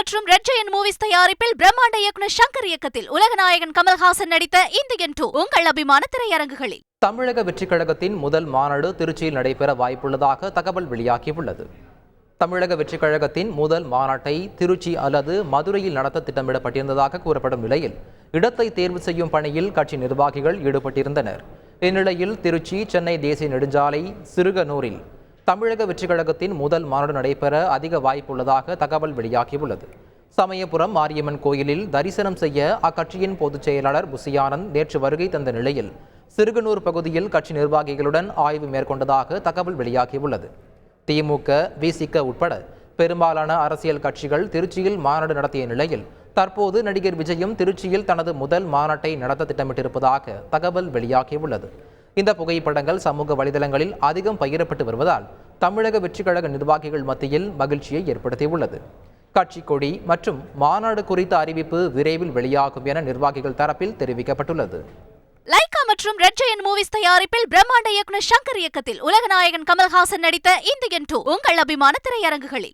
மற்றும் red giant movies தயாரிப்பில் பிரம்மாண்ட இயக்குனர் ஷங்கர் இயக்கத்தில் உலகநாயகன் கமல்ஹாசன் நடித்த இந்தியன் 2 உங்கள் அபிமான திரையரங்குகளில். தமிழக வெற்றிக் கழகத்தின் முதல் மாநாடு திருச்சியில் நடைபெற வாய்ப்புள்ளதாக தகவல் வெளியாகியுள்ளது. தமிழக வெற்றிக் கழகத்தின் முதல் மாநாட்டை திருச்சி அல்லது மதுரையில் நடத்த திட்டமிடப்பட்டிருந்ததாக கூறப்படும் நிலையில் இடத்தை தேர்வு செய்யும் பணியில் கட்சி நிர்வாகிகள் ஈடுபட்டிருந்தனர். இந்நிலையில் திருச்சி சென்னை தேசிய நெடுஞ்சாலை சிறுகனூரில் தமிழக வெற்றிக் கழகத்தின் முதல் மாநாடு நடைபெற அதிக வாய்ப்புள்ளதாக தகவல் வெளியாகியுள்ளது. சமயபுரம் மாரியம்மன் கோயிலில் தரிசனம் செய்ய அக்கட்சியின் பொதுச் செயலாளர் புசியானந்த் நேற்று வருகை தந்த நிலையில் சிறுகனூர் பகுதியில் கட்சி நிர்வாகிகளுடன் ஆய்வு மேற்கொண்டதாக தகவல் வெளியாகியுள்ளது. திமுக, விசிக உட்பட பெரும்பாலான அரசியல் கட்சிகள் திருச்சியில் மாநாடு நடத்திய நிலையில் தற்போது நடிகர் விஜயும் திருச்சியில் தனது முதல் மாநாட்டை நடத்த திட்டமிட்டிருப்பதாக தகவல் வெளியாகியுள்ளது. இந்த புகைப்படங்கள் சமூக வலைதளங்களில் அதிகம் பகிரப்பட்டு வருவதால் தமிழக வெற்றிக் கழக நிர்வாகிகள் மத்தியில் மகிழ்ச்சியை ஏற்படுத்தியுள்ளது. கட்சி கொடி மற்றும் மாநாடு குறித்த அறிவிப்பு விரைவில் வெளியாகும் என நிர்வாகிகள் தரப்பில் தெரிவிக்கப்பட்டுள்ளது. லைகா மற்றும் ரெட் ஜெயண்ட் மூவிஸ் தயாரிப்பில் பிரம்மாண்ட இயக்குனர் ஷங்கர் இயக்கத்தில் உலகநாயகன் கமல்ஹாசன் நடித்த இந்தியன் 2 உங்கள் அபிமான திரையரங்குகளில்.